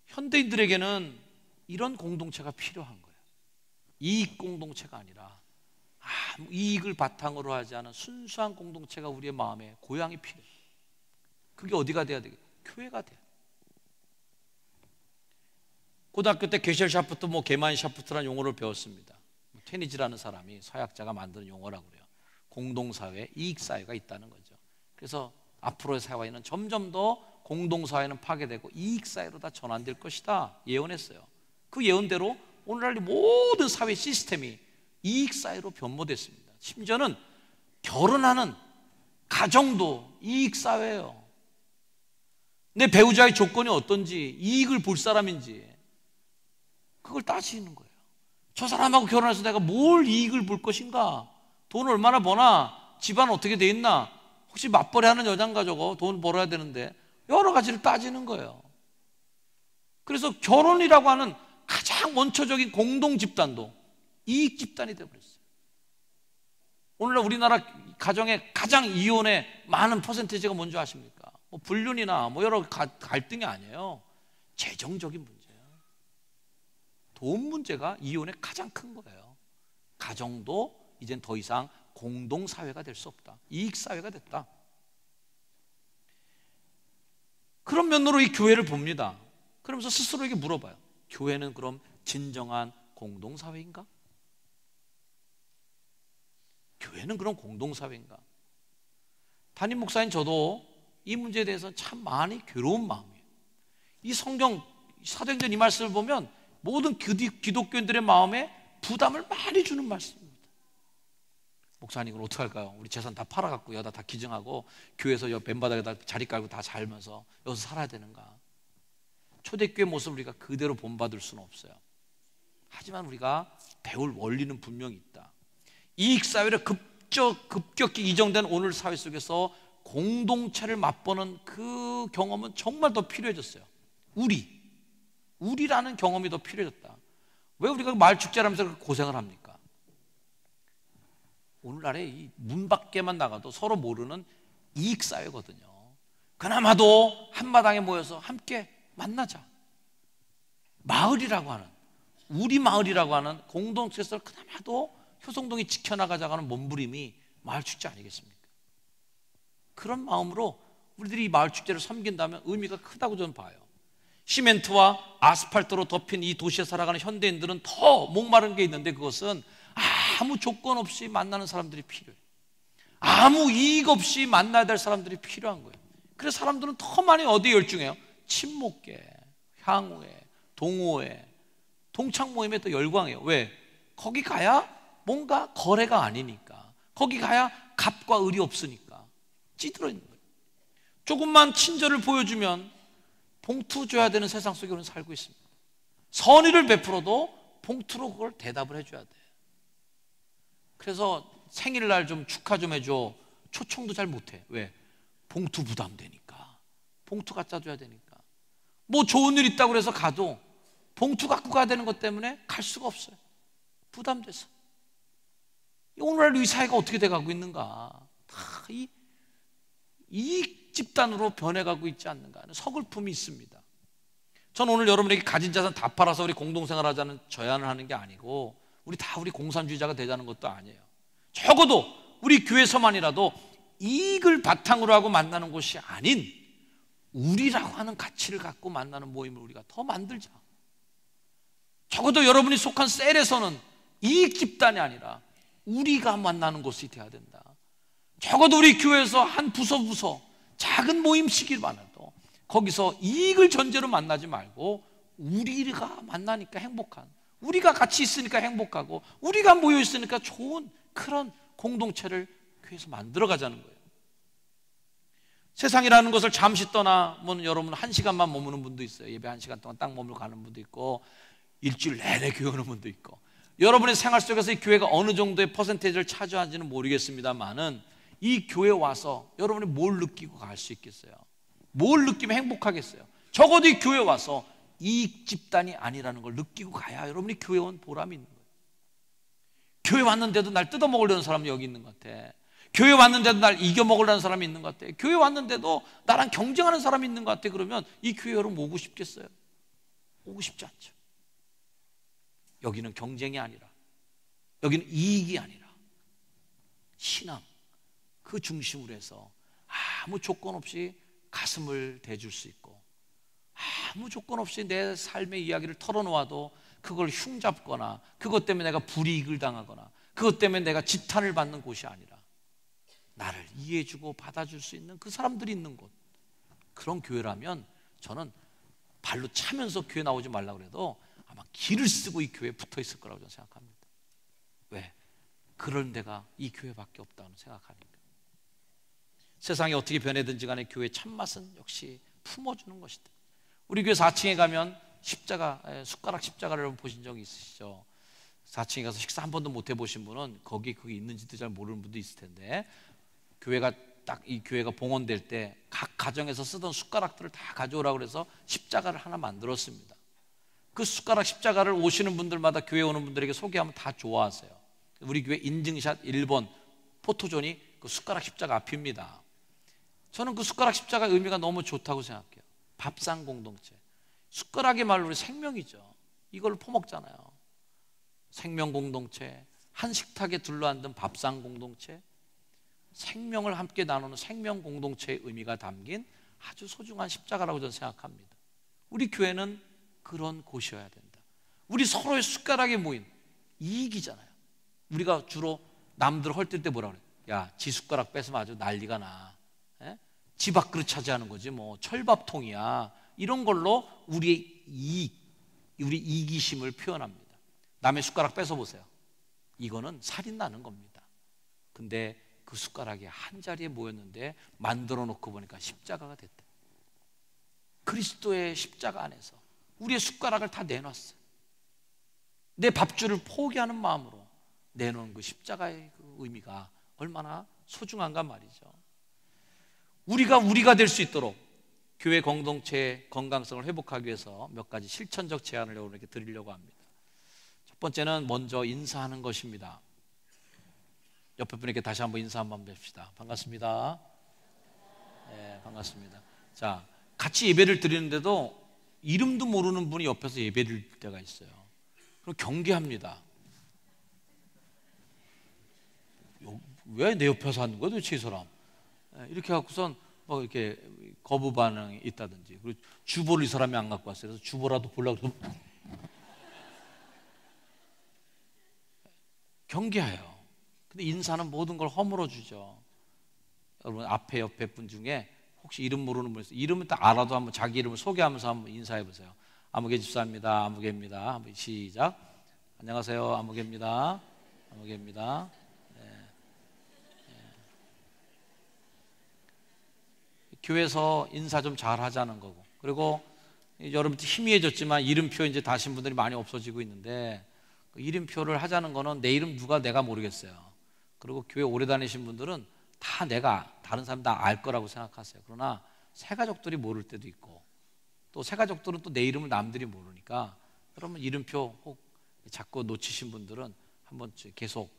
현대인들에게는 이런 공동체가 필요한 거예요. 이익 공동체가 아니라 아무 이익을 바탕으로 하지 않은 순수한 공동체가 우리의 마음에 고향이 필요해요. 그게 어디가 돼야 되겠어요? 교회가 돼요. 고등학교 때 게셜 샤프트, 게만 샤프트라는 용어를 배웠습니다. 케니지라는 사람이 서약자가 만드는 용어라고 그래요. 공동사회, 이익사회가 있다는 거죠. 그래서 앞으로의 사회는 점점 더 공동사회는 파괴되고 이익사회로 다 전환될 것이다 예언했어요. 그 예언대로 오늘날 모든 사회 시스템이 이익사회로 변모됐습니다. 심지어는 결혼하는 가정도 이익사회예요. 내 배우자의 조건이 어떤지, 이익을 볼 사람인지 그걸 따지는 거예요. 저 사람하고 결혼해서 내가 뭘 이익을 볼 것인가, 돈 얼마나 버나, 집안 어떻게 돼 있나, 혹시 맞벌이 하는 여잔가, 저거 돈 벌어야 되는데, 여러 가지를 따지는 거예요. 그래서 결혼이라고 하는 가장 원초적인 공동 집단도 이익 집단이 되어버렸어요. 오늘날 우리나라 가정의 가장 이혼의 많은 퍼센티지가 뭔지 아십니까? 불륜이나 여러 갈등이 아니에요. 재정적인 문제예요. 돈 문제가 이혼의 가장 큰 거예요. 가정도 이젠 더 이상 공동사회가 될 수 없다. 이익사회가 됐다. 그런 면으로 이 교회를 봅니다. 그러면서 스스로에게 물어봐요. 교회는 그럼 진정한 공동사회인가? 교회는 그럼 공동사회인가? 담임 목사인 저도 이 문제에 대해서 참 많이 괴로운 마음이에요. 이 성경 사도행전 이 말씀을 보면 모든 기독교인들의 마음에 부담을 많이 주는 말씀입니다. 목사님, 이걸 어떻게 할까요? 우리 재산 다 팔아갖고 여기다 다 기증하고 교회에서 맨바닥에다 자리 깔고 다 살면서 여기서 살아야 되는가? 초대교회 모습을 우리가 그대로 본받을 수는 없어요. 하지만 우리가 배울 원리는 분명히 있다. 이익사회를 급격히 이정된 오늘 사회 속에서 공동체를 맛보는 그 경험은 정말 더 필요해졌어요. 우리라는 경험이 더 필요해졌다. 왜 우리가 말 축제를 하면서 고생을 합니까? 오늘날에 이 문 밖에만 나가도 서로 모르는 이익사회거든요. 그나마도 한마당에 모여서 함께 만나자. 마을이라고 하는 우리 마을이라고 하는 공동체에서 그나마도 효성동이 지켜나가자가는 몸부림이 마을 축제 아니겠습니까? 그런 마음으로 우리들이 이 마을 축제를 섬긴다면 의미가 크다고 저는 봐요. 시멘트와 아스팔트로 덮인 이 도시에 살아가는 현대인들은 더 목마른 게 있는데, 그것은 아무 조건 없이 만나는 사람들이 필요해요. 아무 이익 없이 만나야 될 사람들이 필요한 거예요. 그래서 사람들은 더 많이 어디에 열중해요? 친목계, 향후회, 동호회, 동창 모임에 더 열광해요. 왜? 거기 가야 뭔가 거래가 아니니까, 거기 가야 갑과 을이 없으니까 찌들어 있는 거예요. 조금만 친절을 보여주면 봉투 줘야 되는 세상 속에 우리는 살고 있습니다. 선의를 베풀어도 봉투로 그걸 대답을 해줘야 돼. 그래서 생일날 좀 축하 좀 해줘, 초청도 잘 못해. 왜? 봉투 부담되니까. 봉투 갖다 줘야 되니까. 뭐 좋은 일 있다고 그래서 가도 봉투 갖고 가야 되는 것 때문에 갈 수가 없어요. 부담돼서. 오늘날 우리 사회가 어떻게 돼가고 있는가, 다 이 집단으로 변해가고 있지 않는가 하는 서글픔이 있습니다. 전 오늘 여러분에게 가진 자산 다 팔아서 우리 공동생활 하자는 제안을 하는 게 아니고, 우리 다 우리 공산주의자가 되자는 것도 아니에요. 적어도 우리 교회에서만이라도 이익을 바탕으로 하고 만나는 곳이 아닌 우리라고 하는 가치를 갖고 만나는 모임을 우리가 더 만들자. 적어도 여러분이 속한 셀에서는 이익 집단이 아니라 우리가 만나는 곳이 돼야 된다. 적어도 우리 교회에서 한 부서 작은 모임식이 많아도 거기서 이익을 전제로 만나지 말고 우리가 만나니까 행복한, 우리가 같이 있으니까 행복하고 우리가 모여 있으니까 좋은 그런 공동체를 교회에서 만들어 가자는 거예요. 세상이라는 것을 잠시 떠나, 뭐 여러분 1시간만 머무는 분도 있어요. 예배 1시간 동안 딱 머물고 가는 분도 있고, 일주일 내내 교회 오는 분도 있고. 여러분의 생활 속에서 이 교회가 어느 정도의 퍼센테이지를 차지하는지는 모르겠습니다만은, 이 교회 와서 여러분이 뭘 느끼고 갈 수 있겠어요? 뭘 느끼면 행복하겠어요? 적어도 이 교회 와서 이익 집단이 아니라는 걸 느끼고 가야 여러분이 교회 온 보람이 있는 거예요. 교회 왔는데도 날 뜯어먹으려는 사람이 여기 있는 것 같아. 교회 왔는데도 날 이겨먹으려는 사람이 있는 것 같아. 교회 왔는데도 나랑 경쟁하는 사람이 있는 것 같아. 그러면 이 교회 여러분 오고 싶겠어요? 오고 싶지 않죠. 여기는 경쟁이 아니라, 여기는 이익이 아니라 신앙, 그 중심으로 해서 아무 조건 없이 가슴을 대줄 수 있고, 아무 조건 없이 내 삶의 이야기를 털어놓아도 그걸 흉잡거나 그것 때문에 내가 불이익을 당하거나 그것 때문에 내가 지탄을 받는 곳이 아니라 나를 이해해주고 받아줄 수 있는 그 사람들이 있는 곳, 그런 교회라면 저는 발로 차면서 교회 나오지 말라고 그래도 아마 길을 쓰고 이 교회에 붙어 있을 거라고 저는 생각합니다. 왜? 그런 데가 이 교회밖에 없다고 생각하니까. 세상이 어떻게 변해든지 간에 교회의 참맛은 역시 품어주는 것이다. 우리 교회 4층에 가면 십자가, 숟가락 십자가를 여러분 보신 적이 있으시죠? 4층에 가서 식사 한 번도 못 해보신 분은 거기 그게 있는지도 잘 모르는 분도 있을 텐데, 교회가 딱 이 교회가 봉헌될 때 각 가정에서 쓰던 숟가락들을 다 가져오라고 그래서 십자가를 하나 만들었습니다. 그 숟가락 십자가를 오시는 분들마다, 교회 오는 분들에게 소개하면 다 좋아하세요. 우리 교회 인증샷 1번 포토존이 그 숟가락 십자가 앞입니다. 저는 그 숟가락 십자가의 의미가 너무 좋다고 생각해요. 밥상 공동체, 숟가락의 말로 우리 생명이죠. 이걸 퍼먹잖아요. 생명 공동체, 한 식탁에 둘러앉은 밥상 공동체, 생명을 함께 나누는 생명 공동체의 의미가 담긴 아주 소중한 십자가라고 저는 생각합니다. 우리 교회는 그런 곳이어야 된다. 우리 서로의 숟가락에 모인 이익이잖아요. 우리가 주로 남들 헐뜰 때 뭐라 그래요? 야, 지 숟가락 뺏으면 아주 난리가 나. 지 밥그릇 차지하는 거지 뭐 철밥통이야. 이런 걸로 우리의 이익, 우리 이기심을 표현합니다. 남의 숟가락 뺏어보세요. 이거는 살인 나는 겁니다. 근데 그 숟가락이 한 자리에 모였는데 만들어 놓고 보니까 십자가가 됐다. 그리스도의 십자가 안에서 우리의 숟가락을 다 내놨어요. 내 밥줄을 포기하는 마음으로 내놓은 그 십자가의 그 의미가 얼마나 소중한가 말이죠. 우리가 될 수 있도록 교회 공동체의 건강성을 회복하기 위해서 몇 가지 실천적 제안을 여러분에게 드리려고 합니다. 첫 번째는 먼저 인사하는 것입니다. 옆에 분에게 다시 한번 인사 한번 뵙시다. 반갑습니다. 네, 반갑습니다. 자, 같이 예배를 드리는데도 이름도 모르는 분이 옆에서 예배를 드릴 때가 있어요. 그럼 경계합니다. 왜 내 옆에서 하는 거야 도대체 이 사람? 이렇게 갖고선 뭐 이렇게 거부 반응이 있다든지, 그리고 주보를 이 사람이 안 갖고 왔어요. 그래서 주보라도 보려고 해서 경계해요. 근데 인사는 모든 걸 허물어 주죠. 여러분 앞에 옆에 분 중에 혹시 이름 모르는 분 있어요? 이름은 딱 알아도 한번 자기 이름을 소개하면서 한번 인사해 보세요. 아무개 집사입니다. 아무개입니다. 한번 시작. 안녕하세요. 아무개입니다. 아무개입니다. 교회에서 인사 좀 잘 하자는 거고, 그리고 여러분 희미해졌지만 이름표 이제 다신 분들이 많이 없어지고 있는데, 그 이름표를 하자는 거는 내 이름 누가 내가 모르겠어요. 그리고 교회 오래 다니신 분들은 다 내가 다른 사람 다 알 거라고 생각하세요. 그러나 새가족들이 모를 때도 있고, 또 새가족들은 또 내 이름을 남들이 모르니까, 그러면 이름표 혹 자꾸 놓치신 분들은 한번 계속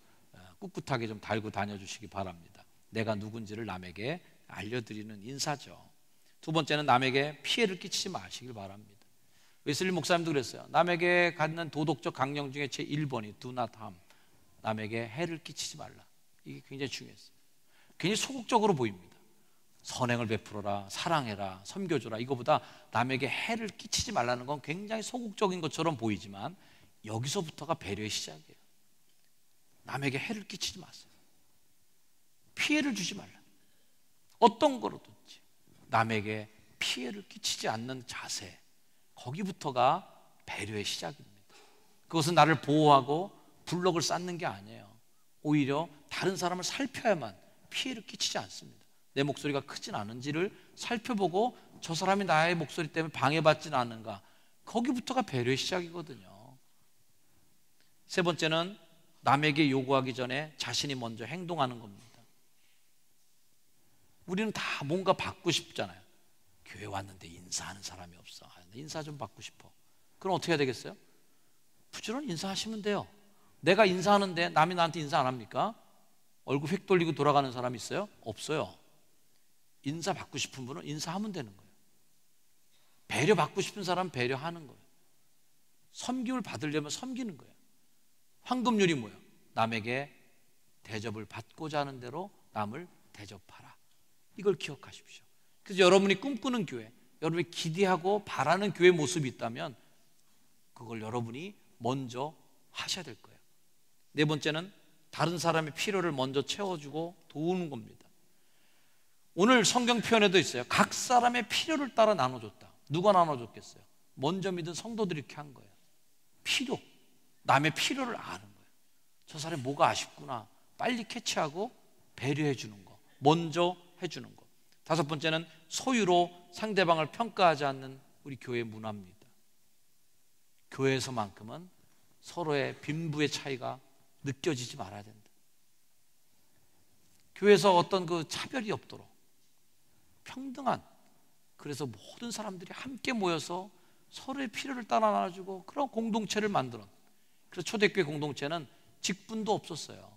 꿋꿋하게 좀 달고 다녀주시기 바랍니다. 내가 누군지를 남에게 알려드리는 인사죠. 두 번째는 남에게 피해를 끼치지 마시길 바랍니다. 웨슬리 목사님도 그랬어요. 남에게 갖는 도덕적 강령 중에 제 1번이 do not harm, 남에게 해를 끼치지 말라. 이게 굉장히 중요했어요. 굉장히 소극적으로 보입니다. 선행을 베풀어라, 사랑해라, 섬겨줘라, 이거보다 남에게 해를 끼치지 말라는 건 굉장히 소극적인 것처럼 보이지만, 여기서부터가 배려의 시작이에요. 남에게 해를 끼치지 마세요. 피해를 주지 말라. 어떤 거로든지 남에게 피해를 끼치지 않는 자세, 거기부터가 배려의 시작입니다. 그것은 나를 보호하고 블럭을 쌓는 게 아니에요. 오히려 다른 사람을 살펴야만 피해를 끼치지 않습니다. 내 목소리가 크진 않은지를 살펴보고 저 사람이 나의 목소리 때문에 방해받지는 않는가, 거기부터가 배려의 시작이거든요. 세 번째는 남에게 요구하기 전에 자신이 먼저 행동하는 겁니다. 우리는 다 뭔가 받고 싶잖아요. 교회 왔는데 인사하는 사람이 없어. 인사 좀 받고 싶어. 그럼 어떻게 해야 되겠어요? 부지런히 인사하시면 돼요. 내가 인사하는데 남이 나한테 인사 안 합니까? 얼굴 휙 돌리고 돌아가는 사람 있어요? 없어요. 인사 받고 싶은 분은 인사하면 되는 거예요. 배려 받고 싶은 사람은 배려하는 거예요. 섬김을 받으려면 섬기는 거예요. 황금률이 뭐예요? 남에게 대접을 받고자 하는 대로 남을 대접하라. 이걸 기억하십시오. 그래서 여러분이 꿈꾸는 교회, 여러분이 기대하고 바라는 교회 모습이 있다면 그걸 여러분이 먼저 하셔야 될 거예요. 네 번째는 다른 사람의 필요를 먼저 채워주고 도우는 겁니다. 오늘 성경 표현에도 있어요. 각 사람의 필요를 따라 나눠줬다. 누가 나눠줬겠어요? 먼저 믿은 성도들이 이렇게 한 거예요. 필요, 남의 필요를 아는 거예요. 저 사람이 뭐가 아쉽구나, 빨리 캐치하고 배려해 주는 거, 먼저 해주는 것. 다섯 번째는 소유로 상대방을 평가하지 않는 우리 교회의 문화입니다. 교회에서만큼은 서로의 빈부의 차이가 느껴지지 말아야 된다. 교회에서 어떤 그 차별이 없도록 평등한, 그래서 모든 사람들이 함께 모여서 서로의 필요를 따라 나눠주고 그런 공동체를 만들어. 그래서 초대교회 공동체는 직분도 없었어요.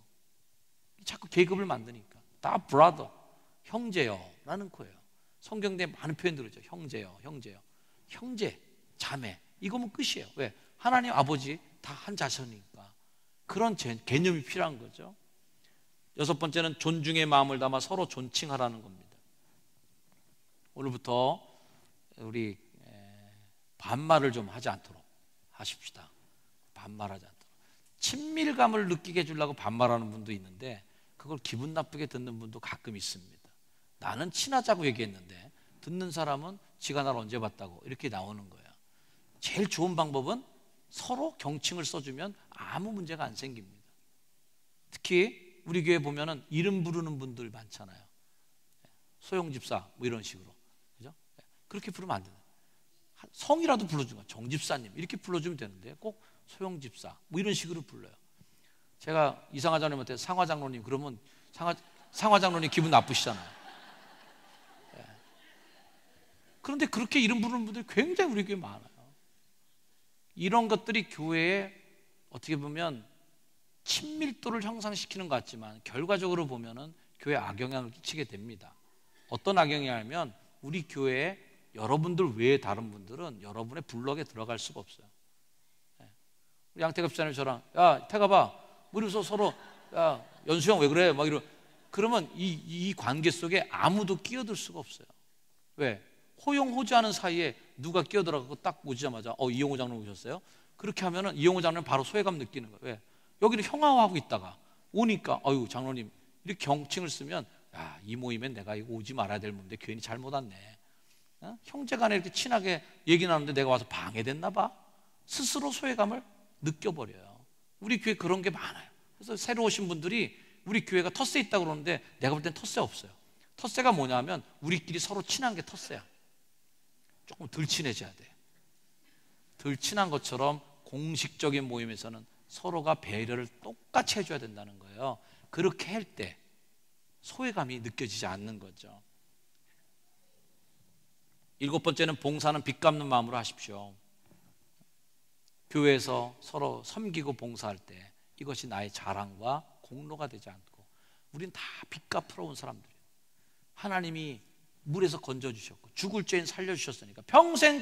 자꾸 계급을 만드니까 다 브라더, 형제요 라는 거예요. 성경에 많은 표현들이 있죠. 형제요, 형제요, 형제, 자매, 이거면 끝이에요. 왜? 하나님 아버지 다 한 자손이니까. 그런 개념이 필요한 거죠. 여섯 번째는 존중의 마음을 담아 서로 존칭하라는 겁니다. 오늘부터 우리 반말을 좀 하지 않도록 하십시다. 반말하지 않도록. 친밀감을 느끼게 해주려고 반말하는 분도 있는데 그걸 기분 나쁘게 듣는 분도 가끔 있습니다. 나는 친하자고 얘기했는데 듣는 사람은 지가 나를 언제 봤다고 이렇게 나오는 거예요. 제일 좋은 방법은 서로 경칭을 써주면 아무 문제가 안 생깁니다. 특히 우리 교회 보면은 이름 부르는 분들 많잖아요. 소영 집사 뭐 이런 식으로, 그죠? 그렇게 부르면 안 돼요. 성이라도 불러주면 정 집사님 이렇게 불러주면 되는데 꼭 소영 집사 뭐 이런 식으로 불러요. 제가 이상화 장로님한테 상화 장로님 그러면 상화 장로님 기분 나쁘시잖아요. 그런데 그렇게 이름 부르는 분들이 굉장히 우리 교회에 많아요. 이런 것들이 교회에 어떻게 보면 친밀도를 형성시키는 것 같지만 결과적으로 보면은 교회에 악영향을 끼치게 됩니다. 어떤 악영향이냐면 우리 교회에 여러분들 외에 다른 분들은 여러분의 블럭에 들어갈 수가 없어요. 우리 양태갑 집사님 저랑 야 태갑아 우리서 서로 야 연수 형 왜 그래 막 이러 그러면 이 관계 속에 아무도 끼어들 수가 없어요. 왜? 호용호재하는 사이에 누가 끼어들어가고 딱 오자마자 이용호 장로님 오셨어요? 그렇게 하면은 이용호 장로님 바로 소외감 느끼는 거예요. 왜? 여기는 형아하고 있다가 오니까 아유 장로님 이렇게 경칭을 쓰면 야, 이 모임엔 내가 이거 오지 말아야 될 몸인데 괜히 잘못 왔네. 형제간에 이렇게 친하게 얘기 나누는데 내가 와서 방해됐나 봐. 스스로 소외감을 느껴버려요. 우리 교회 그런 게 많아요. 그래서 새로 오신 분들이 우리 교회가 텃세 있다고 그러는데 내가 볼 땐 텃세 없어요. 텃세가 뭐냐면 우리끼리 서로 친한 게 텃세야. 조금 덜 친해져야 돼. 덜 친한 것처럼 공식적인 모임에서는 서로가 배려를 똑같이 해줘야 된다는 거예요. 그렇게 할 때 소외감이 느껴지지 않는 거죠. 7번째는 봉사는 빚 갚는 마음으로 하십시오. 교회에서 서로 섬기고 봉사할 때 이것이 나의 자랑과 공로가 되지 않고 우린 다 빚 갚으러 온 사람들이에요. 하나님이 물에서 건져주셨고 죽을 죄인 살려주셨으니까 평생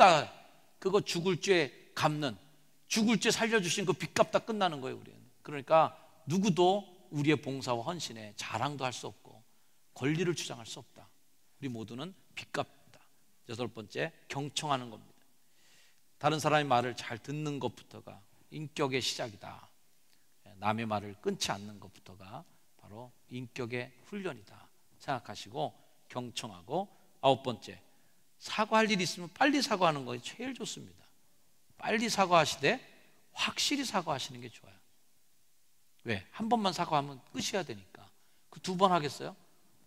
그거 죽을 죄 갚는 죽을 죄 살려주신 그 빚 갚다 끝나는 거예요. 우리는. 그러니까 누구도 우리의 봉사와 헌신에 자랑도 할 수 없고 권리를 주장할 수 없다. 우리 모두는 빚 갚다. 8번째, 경청하는 겁니다. 다른 사람의 말을 잘 듣는 것부터가 인격의 시작이다. 남의 말을 끊지 않는 것부터가 바로 인격의 훈련이다 생각하시고 경청하고 9번째, 사과할 일이 있으면 빨리 사과하는 것이 제일 좋습니다. 빨리 사과하시되 확실히 사과하시는 게 좋아요. 왜? 한 번만 사과하면 끝이야 되니까. 그 2번 하겠어요?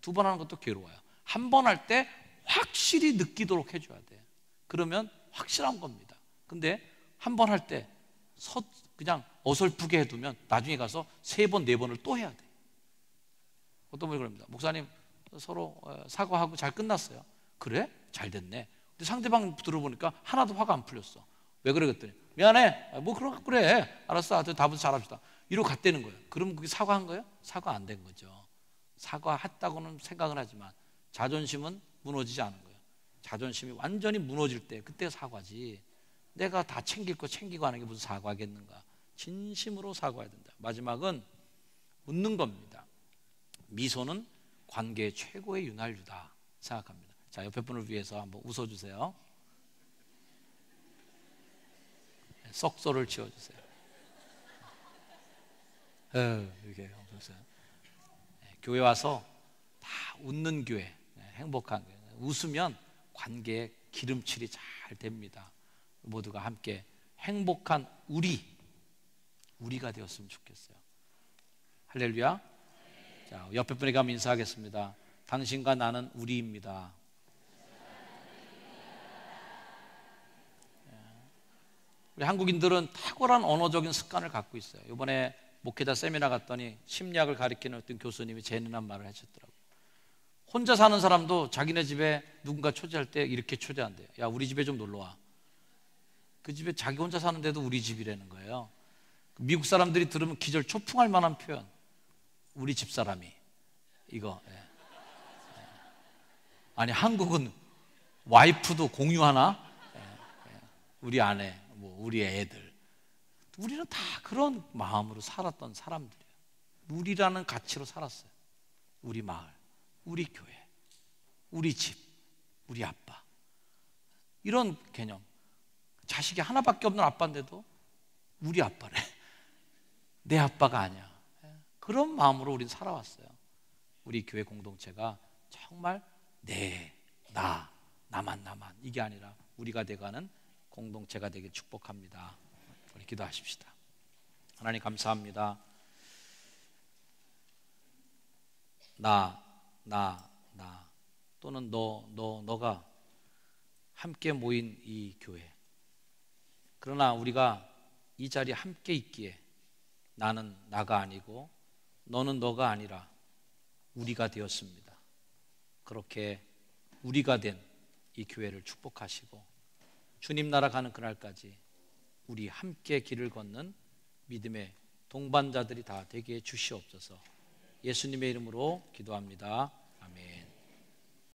2번 하는 것도 괴로워요. 한 번 할 때 확실히 느끼도록 해줘야 돼. 그러면 확실한 겁니다. 근데 한 번 할 때 그냥 어설프게 해두면 나중에 가서 3번, 4번을 또 해야 돼. 어떤 분이 그럽니다. 목사님 서로 사과하고 잘 끝났어요. 그래? 잘 됐네. 근데 상대방 들어보니까 하나도 화가 안 풀렸어. 왜 그래? 그랬더니 미안해. 뭐 그래. 알았어. 하여튼 다음부터 잘합시다. 이러고 갔다는 거예요. 그럼 그게 사과한 거예요? 사과 안 된 거죠. 사과했다고는 생각은 하지만 자존심은 무너지지 않은 거예요. 자존심이 완전히 무너질 때 그때 사과지. 내가 다 챙길 거 챙기고 하는 게 무슨 사과겠는가. 진심으로 사과해야 된다. 마지막은 웃는 겁니다. 미소는 관계의 최고의 윤활유다 생각합니다. 자, 옆에 분을 위해서 한번 웃어주세요. 썩소를 지어주세요. 이렇게 교회 와서 다 웃는 교회, 행복한 교회. 웃으면 관계에 기름칠이 잘 됩니다. 모두가 함께 행복한 우리가 되었으면 좋겠어요. 할렐루야. 자, 옆에 분에게 한번 인사하겠습니다. 당신과 나는 우리입니다. 우리 한국인들은 탁월한 언어적인 습관을 갖고 있어요. 이번에 목회자 세미나 갔더니 심리학을 가르치는 어떤 교수님이 재미난 말을 하셨더라고요. 혼자 사는 사람도 자기네 집에 누군가 초대할 때 이렇게 초대한대요. 야, 우리 집에 좀 놀러 와. 그 집에 자기 혼자 사는데도 우리 집이라는 거예요. 미국 사람들이 들으면 기절 초풍할 만한 표현. 우리 집사람이 이거. 아니 한국은 와이프도 공유하나? 우리 아내, 뭐 우리 애들. 우리는 다 그런 마음으로 살았던 사람들이에요. 우리라는 가치로 살았어요. 우리 마을, 우리 교회, 우리 집, 우리 아빠. 이런 개념. 자식이 하나밖에 없는 아빠인데도 우리 아빠래. 내 아빠가 아니야. 그런 마음으로 우린 살아왔어요. 우리 교회 공동체가 정말 나만 이게 아니라 우리가 돼가는 공동체가 되길 축복합니다. 우리 기도하십시다. 하나님 감사합니다. 나 또는 너가 함께 모인 이 교회. 그러나 우리가 이 자리에 함께 있기에 나는 나가 아니고 너는 너가 아니라 우리가 되었습니다. 그렇게 우리가 된 이 교회를 축복하시고 주님 나라 가는 그날까지 우리 함께 길을 걷는 믿음의 동반자들이 다 되게 해 주시옵소서. 예수님의 이름으로 기도합니다. 아멘.